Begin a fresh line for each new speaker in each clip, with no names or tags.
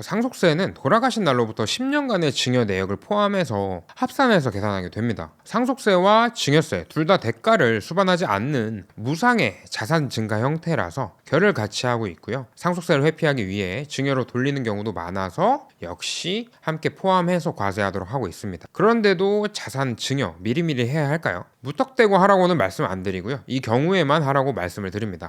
상속세는 돌아가신 날로부터 10년간의 증여 내역을 포함해서 합산해서 계산하게 됩니다. 상속세와 증여세 둘 다 대가를 수반하지 않는 무상의 자산 증가 형태라서 결을 같이 하고 있고요. 상속세를 회피하기 위해 증여로 돌리는 경우도 많아서 역시 함께 포함해서 과세하도록 하고 있습니다. 그런데도 자산 증여 미리미리 해야 할까요? 무턱대고 하라고는 말씀 안 드리고요. 이 경우에만 하라고 말씀을 드립니다.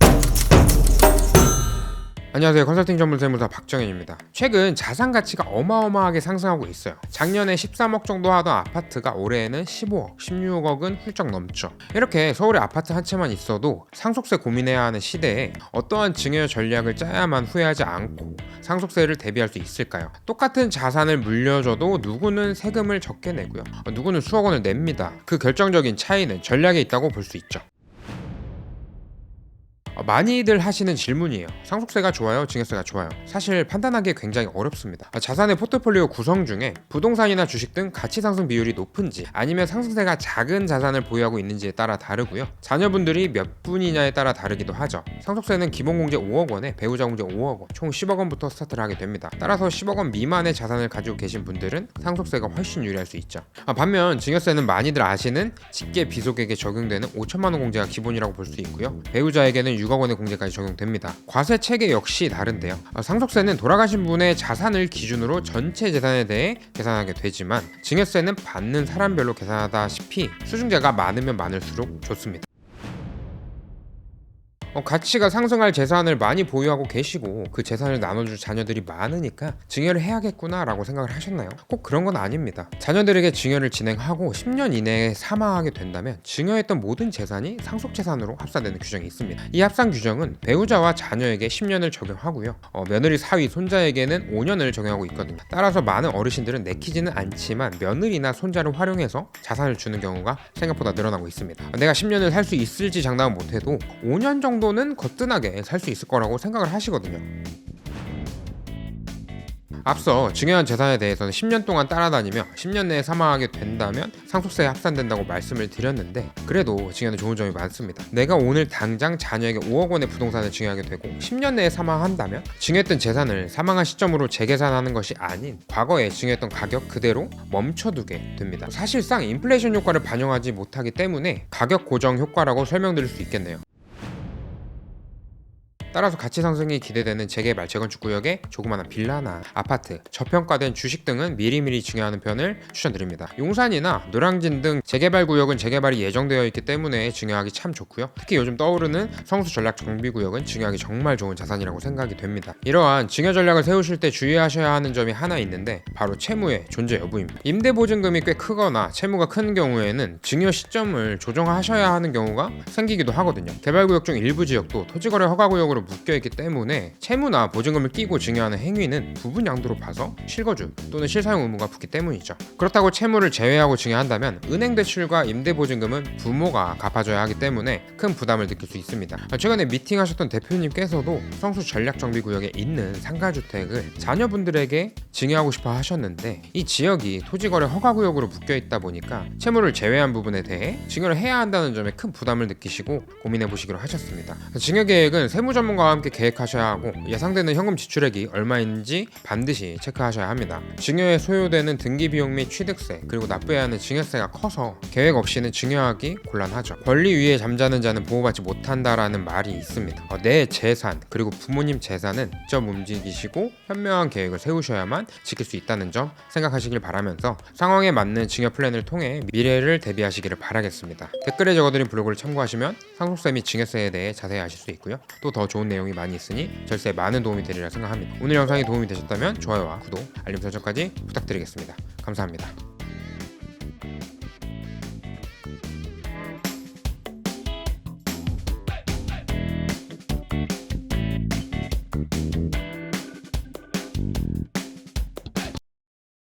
안녕하세요. 컨설팅 전문 세무사 박정현입니다. 최근 자산 가치가 어마어마하게 상승하고 있어요. 작년에 13억 정도 하던 아파트가 올해에는 15억, 16억은 훌쩍 넘죠. 이렇게 서울에 아파트 한 채만 있어도 상속세 고민해야 하는 시대에 어떠한 증여 전략을 짜야만 후회하지 않고 상속세를 대비할 수 있을까요? 똑같은 자산을 물려줘도 누구는 세금을 적게 내고요. 누구는 수억 원을 냅니다. 그 결정적인 차이는 전략에 있다고 볼 수 있죠. 많이들 하시는 질문이에요. 상속세가 좋아요? 증여세가 좋아요? 사실 판단하기 굉장히 어렵습니다. 자산의 포트폴리오 구성 중에 부동산이나 주식 등 가치 상승 비율이 높은지 아니면 상속세가 작은 자산을 보유하고 있는지에 따라 다르고요. 자녀분들이 몇 분이냐에 따라 다르기도 하죠. 상속세는 기본 공제 5억 원에 배우자 공제 5억 원, 총 10억 원부터 스타트를 하게 됩니다. 따라서 10억 원 미만의 자산을 가지고 계신 분들은 상속세가 훨씬 유리할 수 있죠. 반면 증여세는 많이들 아시는 직계 비속에게 적용되는 5천만 원 공제가 기본이라고 볼 수 있고요. 배우자에게는 6억 원의 공제까지 적용됩니다. 과세 체계 역시 다른데요. 상속세는 돌아가신 분의 자산을 기준으로 전체 재산에 대해 계산하게 되지만 증여세는 받는 사람별로 계산하다시피 수중자가 많으면 많을수록 좋습니다. 가치가 상승할 재산을 많이 보유하고 계시고 그 재산을 나눠줄 자녀들이 많으니까 증여를 해야겠구나 라고 생각을 하셨나요? 꼭 그런 건 아닙니다. 자녀들에게 증여를 진행하고 10년 이내에 사망하게 된다면 증여했던 모든 재산이 상속재산으로 합산되는 규정이 있습니다. 이 합산 규정은 배우자와 자녀에게 10년을 적용하고요. 며느리 사위 손자에게는 5년을 적용하고 있거든요. 따라서 많은 어르신들은 내키지는 않지만 며느리나 손자를 활용해서 자산을 주는 경우가 생각보다 늘어나고 있습니다. 내가 10년을 살 수 있을지 장담은 못해도 5년 정도는 거뜬하게 살 수 있을 거라고 생각을 하시거든요. 앞서 증여한 재산에 대해서는 10년 동안 따라다니며 10년 내에 사망하게 된다면 상속세에 합산된다고 말씀을 드렸는데 그래도 증여는 좋은 점이 많습니다. 내가 오늘 당장 자녀에게 5억 원의 부동산을 증여하게 되고 10년 내에 사망한다면 증여했던 재산을 사망한 시점으로 재계산하는 것이 아닌 과거에 증여했던 가격 그대로 멈춰두게 됩니다. 사실상 인플레이션 효과를 반영하지 못하기 때문에 가격 고정 효과라고 설명드릴 수 있겠네요. 따라서 가치 상승이 기대되는 재개발, 재건축 구역의 조그마한 빌라나 아파트, 저평가된 주식 등은 미리미리 증여하는 편을 추천드립니다. 용산이나 노량진 등 재개발 구역은 재개발이 예정되어 있기 때문에 증여하기 참 좋고요. 특히 요즘 떠오르는 성수 전략 정비 구역은 증여하기 정말 좋은 자산이라고 생각이 됩니다. 이러한 증여 전략을 세우실 때 주의하셔야 하는 점이 하나 있는데 바로 채무의 존재 여부입니다. 임대보증금이 꽤 크거나 채무가 큰 경우에는 증여 시점을 조정하셔야 하는 경우가 생기기도 하거든요. 개발구역 중 일부 지역도 토지거래 허가구역으로 묶여있기 때문에 채무나 보증금을 끼고 증여하는 행위는 부분 양도로 봐서 실거주 또는 실사용 의무가 붙기 때문이죠. 그렇다고 채무를 제외하고 증여한다면 은행 대출과 임대보증금은 부모가 갚아줘야 하기 때문에 큰 부담을 느낄 수 있습니다. 최근에 미팅하셨던 대표님께서도 성수 전략정비구역에 있는 상가주택을 자녀분들에게 증여하고 싶어 하셨는데 이 지역이 토지거래 허가구역으로 묶여있다 보니까 채무를 제외한 부분에 대해 증여를 해야 한다는 점에 큰 부담을 느끼시고 고민해보시기로 하셨습니다. 증여계획은 세무전문가와 함께 계획하셔야 하고 예상되는 현금 지출액이 얼마인지 반드시 체크하셔야 합니다. 증여에 소요되는 등기비용 및 취득세 그리고 납부해야 하는 증여세가 커서 계획 없이는 증여하기 곤란하죠. 권리 위에 잠자는 자는 보호받지 못한다라는 말이 있습니다. 내 재산 그리고 부모님 재산은 직접 움직이시고 현명한 계획을 세우셔야만 지킬 수 있다는 점 생각하시길 바라면서 상황에 맞는 증여 플랜을 통해 미래를 대비하시기를 바라겠습니다. 댓글에 적어드린 블로그를 참고하시면 상속세 및 증여세에 대해 자세히 아실 수 있고요. 또 더 좋은 내용이 많이 있으니 절세에 많은 도움이 되리라 생각합니다. 오늘 영상이 도움이 되셨다면 좋아요와 구독, 알림 설정까지 부탁드리겠습니다. 감사합니다.